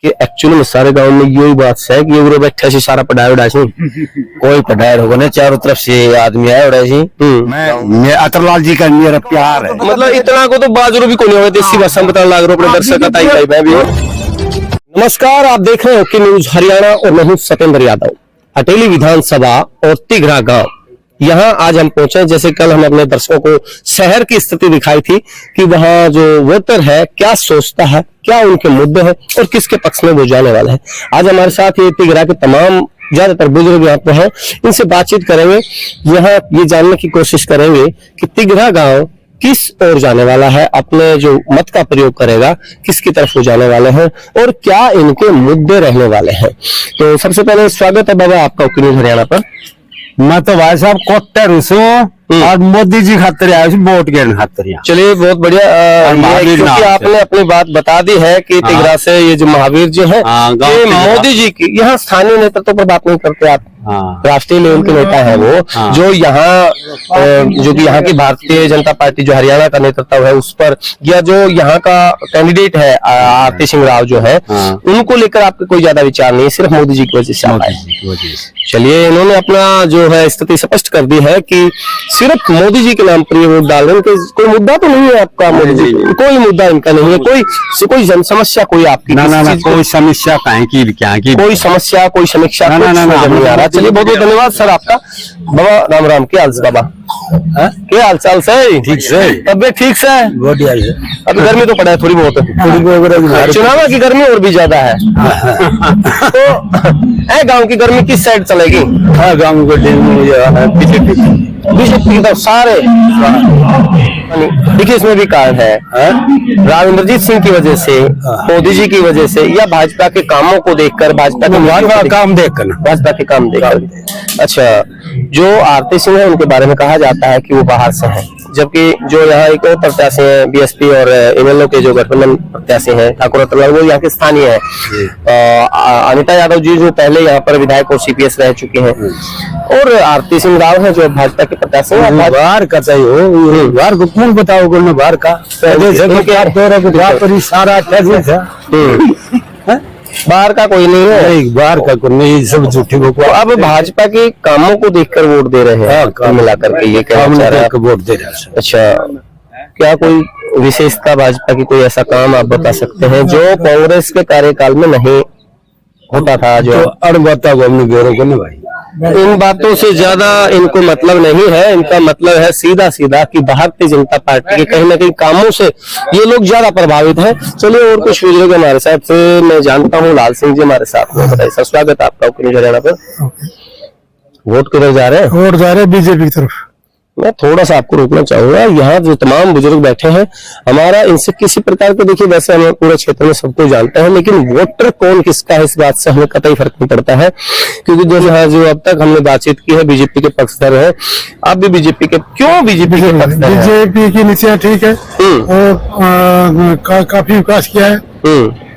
कि एक्चुअली में सारे गांव में यही बात है कि ये बैठे से सारा पढ़ाया उड़ा कोई पढ़ाया होगा ना, चारों तरफ से आदमी आया उड़ा मैं अतरलाल जी का मेरा प्यार है। मतलब इतना को तो बाजरू भी कोई होगा, इसी भाषा में लाग रहा अपने दर्शक का। नमस्कार, आप देख रहे हो कि न्यूज हरियाणा और मैं हूं सतेंद्र यादव। अटेली विधानसभा और तिघरा गांव, यहाँ आज हम पहुंचे। जैसे कल हमने अपने दर्शकों को शहर की स्थिति दिखाई थी कि वहाँ जो वोटर है क्या सोचता है, क्या उनके मुद्दे हैं और किसके पक्ष में वो जाने वाला है। आज हमारे साथ ये तिघरा के तमाम ज्यादातर बुजुर्ग यहाँ पे हैं, इनसे बातचीत करेंगे। यहाँ ये जानने की कोशिश करेंगे कि तिघरा गांव किस ओर जाने वाला है, अपने जो मत का प्रयोग करेगा किसकी तरफ वो जाने वाले हैं और क्या इनके मुद्दे रहने वाले हैं। तो सबसे पहले स्वागत है बाबा आपका न्यूज हरियाणा पर। मैं तो भाई साहब कोट्टर और मोदी जी खातर आया वोट गिरने खातर। चलिए बहुत बढ़िया, क्योंकि आपने अपनी बात बता दी है कि तिघरा से ये जो महावीर जी है ये मोदी जी की, यहाँ स्थानीय नेतृत्व पर बात नहीं करते आप, राष्ट्रीय लेवल के नेता है वो, जो यहाँ जो कि यहाँ की भारतीय जनता पार्टी जो हरियाणा का नेतृत्व है उस पर, या जो यहाँ का कैंडिडेट है आरती सिंह राव जो है, उनको लेकर आपके कोई ज्यादा विचार नहीं, सिर्फ मोदी जी की वजह से आप आए। चलिए, इन्होंने अपना जो है स्थिति स्पष्ट कर दी है कि सिर्फ मोदी जी के नाम पर ये वोट डाल रहे हैं। कोई मुद्दा तो नहीं है आपका, मोदी जी कोई मुद्दा इनका नहीं है, कोई जन समस्या कोई आपकी कोई समस्या क्या की कोई समस्या कोई समीक्षा नहीं आ रहा। चलिए बहुत बहुत धन्यवाद सर आपका। बाबा राम राम, क्या हाल बाबा, क्या हाल चाल से? ठीक से, तबियत ठीक से? बढ़िया है। अभी गर्मी तो पड़ा है थोड़ी बहुत, चुनाव की गर्मी और भी ज्यादा है। तो गांव की गर्मी किस साइड चलेगी? गाँव को बीजेपी की तरफ सारे। देखिए इसमें भी कारण है, राव इंद्रजीत सिंह की वजह से, मोदी जी की वजह से, या भाजपा के कामों को देखकर, भाजपा के काम देखकर, भाजपा के काम देखकर। अच्छा, जो आरती सिंह है उनके बारे में कहा जाता है कि वो बाहर से है, जबकि जो यहाँ एक और प्रत्याशी है बीएसपी और इनेलो के जो गठबंधन प्रत्याशी हैं ठाकुर अतरलाल, वो यहाँ के स्थानीय है। अनिता यादव जी जो पहले यहाँ पर विधायक और सीपीएस रह चुके हैं, और आरती सिंह राव है जो भाजपा के प्रत्याशी है। बाहर का चाहिए बाहर को कौन बताओ बाहर का सारा बाहर का कोई नहीं है, बाहर का कोई नहीं, सब झूठी तो अब भाजपा के कामों को देखकर वोट दे रहे हैं, मिलाकर के ये वोट दे रहे हैं। अच्छा, क्या कोई विशेषता भाजपा की, कोई ऐसा काम आप बता सकते हैं जो कांग्रेस के कार्यकाल में नहीं होता था? जो अड़बता को हमने ब्यूरो को ना भाई, इन बातों से ज्यादा इनको मतलब नहीं है। इनका मतलब है सीधा सीधा कि भारतीय जनता पार्टी के कहीं ना कहीं कामों से ये लोग ज्यादा प्रभावित हैं। चलिए, और कुछ बुजुर्ग हमारे साथ से मैं जानता हूँ, लाल सिंह जी हमारे साथ में। बताइए सर, स्वागत है आपका न्यूज हरियाणा पर। वोट किधर जा रहे हैं? वोट जा रहे हैं बीजेपी की तरफ। मैं थोड़ा सा आपको रोकना चाहूंगा, यहाँ जो तमाम बुजुर्ग बैठे हैं, हमारा इनसे किसी प्रकार के, देखिए वैसे हम पूरे क्षेत्र में सबको जानते हैं, लेकिन वोटर कौन किसका है इस बात से हमें कतई फर्क नहीं पड़ता है। क्योंकि जो अब तक हमने बातचीत की है, बीजेपी के पक्षधर है, आप भी बीजेपी के, क्यों बीजेपी के पक्षधर? बीजेपी की नीतियाँ ठीक है और काफी विकास किया है,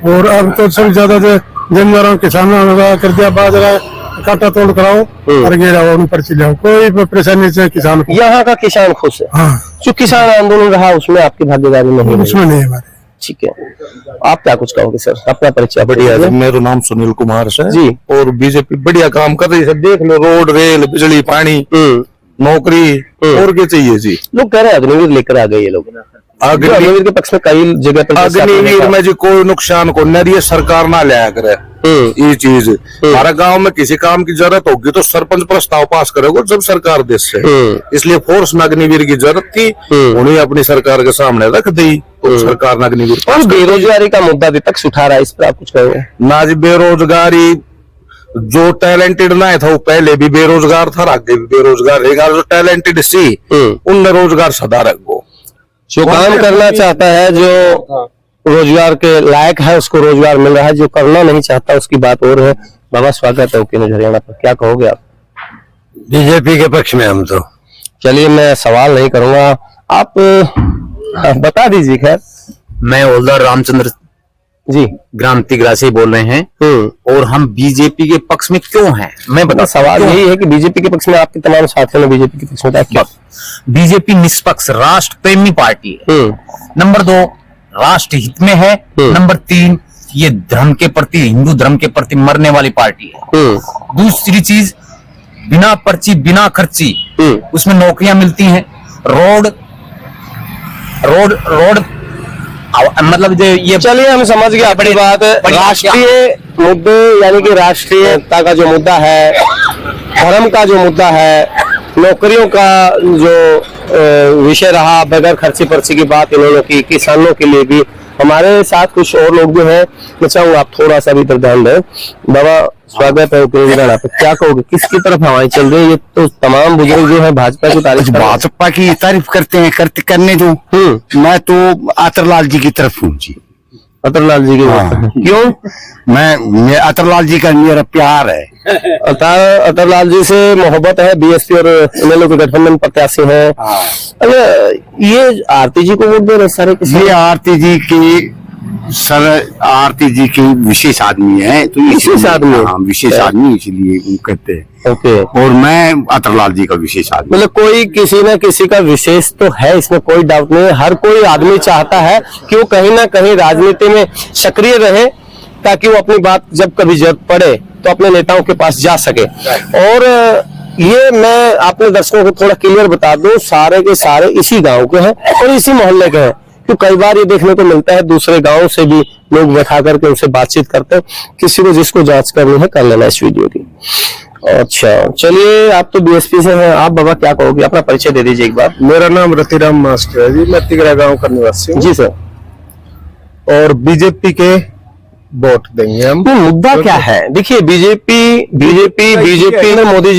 और अब तो सब ज्यादा जमींदारों किसानों का कर दिया, बाजरा काटा तोड़ कराओ और गेरा पर्ची लाओ, कोई परेशानी से किसान को। यहाँ का किसान खुश है। हाँ, जो किसान आंदोलन रहा उसमें आपकी भागीदारी नहीं? उसमें नहीं हमारे। ठीक है, आप क्या कुछ कहोगे सर, अपना परिचय? बढ़िया, मेरा नाम सुनील कुमार है जी, और बीजेपी बढ़िया काम कर रही है। देख लो, रोड, रेल, बिजली, पानी, नौकरी, और क्या चाहिए जी। लोग कह रहे हैं अग्निवीर लेकर आ गए ये लोग, अग्निवीर के पक्ष में कई जगह पर अग्निवीर में जो कोई नुकसान को नहीं, सरकार ना लिया करे ये चीज। हमारा गांव में किसी काम की जरूरत होगी तो सरपंच प्रस्ताव पास करेगा जब सरकार देश से, इसलिए फोर्स में अग्निवीर की जरूरत थी, उन्हें अपनी सरकार के सामने रख दी तो सरकार ने अग्निवीर। और बेरोजगारी का मुद्दा विपक्ष उठा रहा है, इस पर आप कुछ कहोगे? ना जी, बेरोजगारी, जो टैलेंटेड ना था वो पहले भी बेरोजगार था, आगे भी बेरोजगार रहेगा। जो टैलेंटेड सी उनमें रोजगार सदा रखो, जो काम करना चाहता है, जो रोजगार के लायक है उसको रोजगार मिल रहा है, जो करना नहीं चाहता उसकी बात और है। बाबा स्वागत है न्यूज हरियाणा पर, क्या कहोगे आप? बीजेपी के पक्ष में हम तो। चलिए, मैं सवाल नहीं करूंगा, आप बता दीजिए। खैर, मैं हवलदार रामचंद्र जी ग्राम तिघरा से बोल रहे हैं, और हम बीजेपी के पक्ष में क्यों हैं? मैं बता, सवाल यही है कि बीजेपी के पक्ष में आपके तमाम साथियों ने बीजेपी के पक्ष में क्या? बीजेपी निष्पक्ष राष्ट्र प्रेमी पार्टी है। नंबर 2, राष्ट्र हित में है। नंबर 3, ये धर्म के प्रति, हिंदू धर्म के प्रति मरने वाली पार्टी है। दूसरी चीज, बिना पर्ची बिना खर्ची उसमें नौकरियां मिलती हैं। रोड मतलब ये चलिए हम समझ गए अपनी बात। राष्ट्रीय मुद्दे यानी कि राष्ट्रीयता का जो मुद्दा है, धर्म का जो मुद्दा है, नौकरियों का जो विषय रहा, बगैर खर्ची पर्ची की बात इन्होंने की, किसानों के लिए भी। हमारे साथ कुछ और लोग जो है, मैं चाहूँ आप थोड़ा सा भी इधर ध्यान दें। बाबा स्वागत है उपनिर्वाचन पे, क्या कहोगे, किसकी तरफ हवाएं चल रही है? ये तो तमाम बुजुर्ग जो है भाजपा की तारीफ कर रहे हैं। भाजपा की तारीफ करते हैं, करने दो। मैं तो अतरलाल जी की तरफ हूँ जी। अतरलाल जी की हाँ। क्यों? मैं अतरलाल जी का मेरा प्यार है। अतरलाल जी से मोहब्बत है, बीएसपी और इनेलो के गठबंधन प्रत्याशी हैं। अरे ये आरती जी को वोट दे रहे सारे ये आरती जी की आरती जी की विशेष आदमी है, तो विशेष आदमी, हाँ विशेष आदमी, इसलिए वो कहते हैं। ओके। और मैं अतरलाल जी का विशेष आदमी। मतलब कोई किसी न किसी का विशेष तो है, इसमें कोई डाउट नहीं है। हर कोई आदमी चाहता है कि वो कहीं ना कहीं राजनीति में सक्रिय रहे, ताकि वो अपनी बात जब कभी जरूरत पड़े तो अपने नेताओं के पास जा सके। और ये मैं अपने दर्शकों को थोड़ा क्लियर बता दूं, सारे के सारे इसी गांव के हैं और इसी मोहल्ले के हैं। तो कई बार ये देखने को मिलता है दूसरे गांव से भी लोग बैठा करके उनसे बातचीत करते हैं। किसी को जिसको जांच करनी है कर लेना इस वीडियो की। अच्छा चलिए, आप तो बीएसपी से हैं, आप बाबा क्या कहोगे, अपना परिचय दे दीजिए एक बार। मेरा नाम रतिराम मास्टर है जी, मैं तिगरा गांव का निवासी हूँ जी सर। और बीजेपी के वोट देंगे हम। तो मुद्दा क्या है? देखिए बीजेपी में मोदी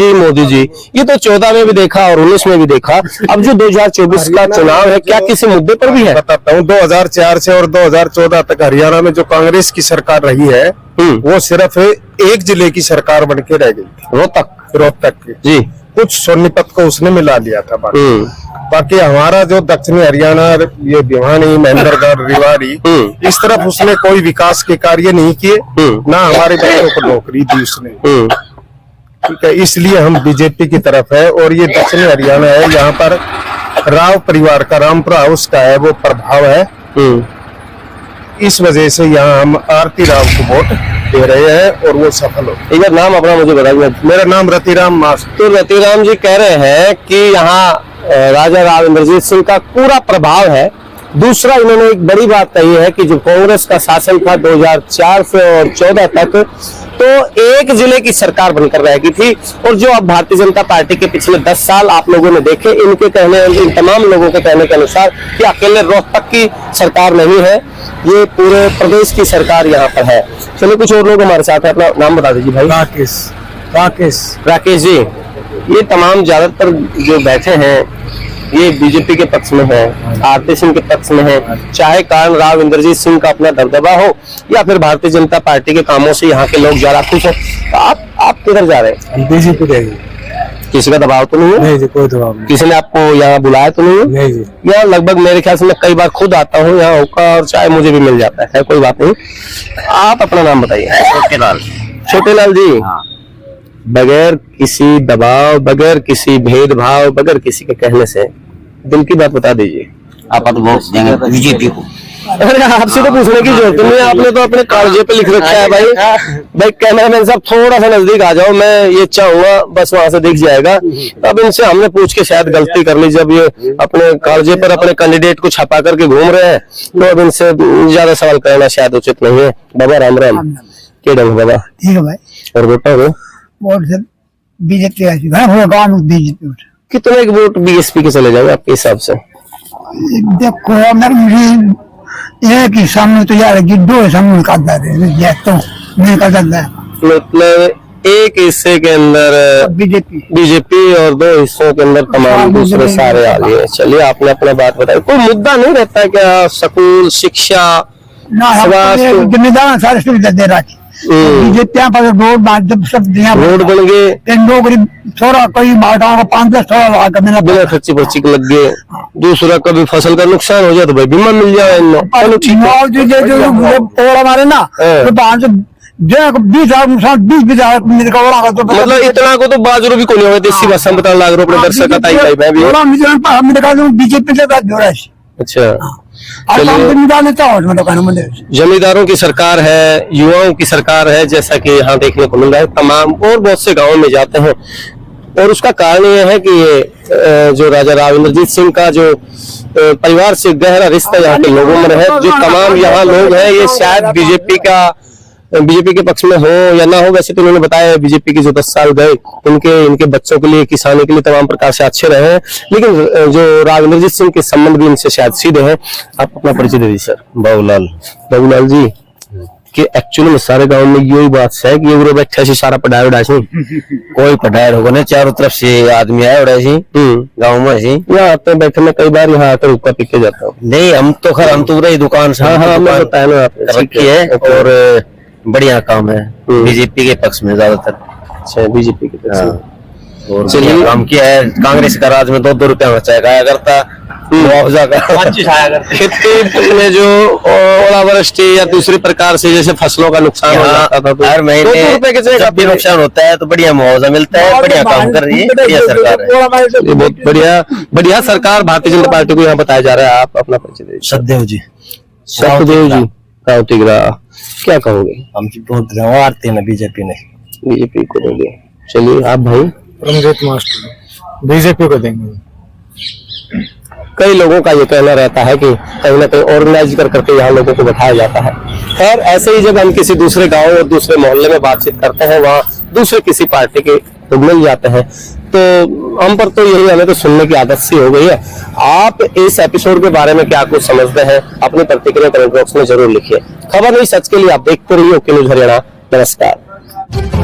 जी, ये तो 14 में भी देखा और 19 में भी देखा। अब जो 2024 का चुनाव है, क्या किसी मुद्दे पर भी है? बताता हूँ, 2004 से और 2014 तक हरियाणा में जो कांग्रेस की सरकार रही है, वो सिर्फ एक जिले की सरकार बन के रह गई थी, रोहतक की जी। कुछ सोनीपत को उसने मिला लिया था। बाकी हमारा जो दक्षिणी हरियाणा, ये भिवानी, महेंद्रगढ़, रेवाड़ी, इस तरफ उसने कोई विकास के कार्य नहीं किए, ना हमारे बच्चों को नौकरी दी उसने। ठीक है, इसलिए हम बीजेपी की तरफ है। और ये दक्षिणी हरियाणा है, यहाँ पर राव परिवार का, रामपुरा हाउस का है वो प्रभाव है। इस वजह से यहाँ हम आरती राव को वोट दे रहे हैं और वो सफल हो। एक बार नाम अपना मुझे बताइए। मेरा नाम रतिराम मास्टर। तो रतिराम जी कह रहे हैं कि यहाँ राजा राव इंद्रजीत सिंह का पूरा प्रभाव है। दूसरा इन्होंने एक बड़ी बात कही है कि जो कांग्रेस का शासन था 2004 से और 14 तक, तो एक जिले की सरकार बनकर रहेगी थी। और जो अब भारतीय जनता पार्टी के पिछले 10 साल आप लोगों ने देखे, इनके कहने, इन तमाम लोगों के कहने के अनुसार कि अकेले रोहतक की सरकार नहीं है, ये पूरे प्रदेश की सरकार यहाँ पर है। चलो कुछ और लोग हमारे साथ है, अपना नाम बता दीजिए भाई। राकेश जी, ये तमाम ज्यादातर जो बैठे हैं ये बीजेपी के पक्ष में है, आरती सिंह के पक्ष में है। चाहे कारण राव इंद्रजीत सिंह का अपना दबदबा हो या फिर भारतीय जनता पार्टी के कामों से यहाँ के लोग ज्यादा खुश हो। तो आप किधर जा रहे हैं? बीजेपी देगी। किसी का दबाव तो नहीं है? नहीं जी, कोई दबाव नहीं। किसी ने आपको यहाँ बुलाया तो नहीं है? नहीं जी। यहाँ लगभग मेरे ख्याल से मैं कई बार खुद आता हूँ यहाँ होकर, और चाय मुझे भी मिल जाता है, कोई बात नहीं। आप अपना नाम बताइए। छोटे लाल जी, बगैर किसी दबाव, बगैर किसी भेदभाव, बगैर किसी के कहने से दिल की बात बता दीजिए। आप तो वोट देंगे बीजेपी को। अरे आपसे तो पूछने की जरूरत नहीं है, आपने तो अपने कागजे पे लिख रखा है। भाई कैमरामैन साहब थोड़ा सा नजदीक आ जाओ, मैं ये चाहूंगा, बस वहां से दिख जाएगा। अब इनसे हमने पूछ के शायद गलती कर ली, जब ये अपने कागजे पर अपने कैंडिडेट को छपा करके घूम रहे हैं, तो अब इनसे ज्यादा सवाल करना शायद उचित नहीं है। बाबा राम राम, के डंग बाबा। ठीक है भाई। और वोट हो वोट से बीजेपी गाँव में बीजेपी। कितने वोट बीएसपी के चले जाएंगे आपके हिसाब से? देखो एक ही सामने तो यार दो सामने तो नहीं कर सकता। मतलब एक हिस्से के अंदर बीजेपी और 2 हिस्सों के अंदर तमाम दूसरे सारे आ गए। चलिए आपने अपना बात बताई। कोई मुद्दा नहीं रहता है क्या? स्कूल, शिक्षा, जिम्मेदार सारे सुविधा दे रहा है बीजेपी पर। रोड सब रोड बन गए, नौकरी थोड़ा कोई बाटा 5-10 थोड़ा बिना खर्ची पर्ची के लग गए। दूसरा कभी फसल का नुकसान हो जाए तो भाई बीमा मिल जाए। चलो ठीक है हमारे ना 20 मतलब इतना को तो बाजरू भी को नहीं होगा। देसी भाषा में बता लाग रहे अपने दर्शक का ताई भाई भी। बीजेपी से। अच्छा, जमींदारों की सरकार है, युवाओं की सरकार है, जैसा कि यहाँ देखने को मिल रहा है। तमाम और बहुत से गांवों में जाते हैं और उसका कारण यह है कि ये जो राजा राव इंद्रजीत सिंह का जो परिवार से गहरा रिश्ता यहाँ के लोगों में है, जो तमाम यहाँ लोग हैं, ये शायद बीजेपी के पक्ष में हो या ना हो। वैसे तो उन्होंने बताया बीजेपी के जो 10 साल गए इनके बच्चों के लिए, किसानों के लिए तमाम प्रकार से अच्छे रहे हैं, लेकिन जो राव इंद्रजीत सिंह के संबंध भी इनसे शायद सीधे हैं। आप अपना परिचय दे दीजिए सर। बाबूलाल जी कि एक्चुअली में सारे गांव में यही बात है कि ये बैठे से सारा पढ़ाई उड़ा कोई पढ़ाई होगा ना, चारों तरफ से आदमी आए उड़ा गाँव में सी यहाँ आते हैं बैठे में, कई बार यहाँ आकर ऊपर पी के जाता हूँ। नहीं, हम तो पूरी दुकान से रखी है और बढ़िया काम है। बीजेपी के पक्ष में ज्यादातर। अच्छा, बीजेपी के पक्ष में और चलिए काम किया है। कांग्रेस का राज में 2-2 रुपया खर्चा करता, मुआवजा का खेती में जो ओलावृष्टि या दूसरी प्रकार से जैसे फसलों का नुकसान हो जाता था, हर महीने जब भी नुकसान होता है तो बढ़िया मुआवजा मिलता है। बढ़िया काम कर रही है, बढ़िया सरकार है। ये बहुत बढ़िया सरकार भारतीय जनता पार्टी को यहाँ बताया जा रहा है। आप अपना परिचय दीजिए। सतदेव जी, गाँव तिगरा, क्या कहोगे? हम बहुत आरती है बीजेपी को देंगे। चलिए आप भाई। रंजीत मास्टर बीजेपी को देंगे। कई लोगों का ये कहना रहता है कि कहीं ना कहीं ऑर्गेनाइज करके यहाँ लोगों को बैठाया जाता है। खैर, ऐसे ही जब हम किसी दूसरे गांव और दूसरे मोहल्ले में बातचीत करते हैं, वहाँ दूसरे किसी पार्टी के लोग मिल जाते हैं, तो हम पर तो यही, हमें तो सुनने की आदत सी हो गई है। आप इस एपिसोड के बारे में क्या कुछ समझते हैं? अपनी प्रतिक्रिया कमेंट बॉक्स में जरूर लिखिए। खबर नहीं सच के लिए आप देखते रहिए ओके न्यूज हरियाणा। नमस्कार।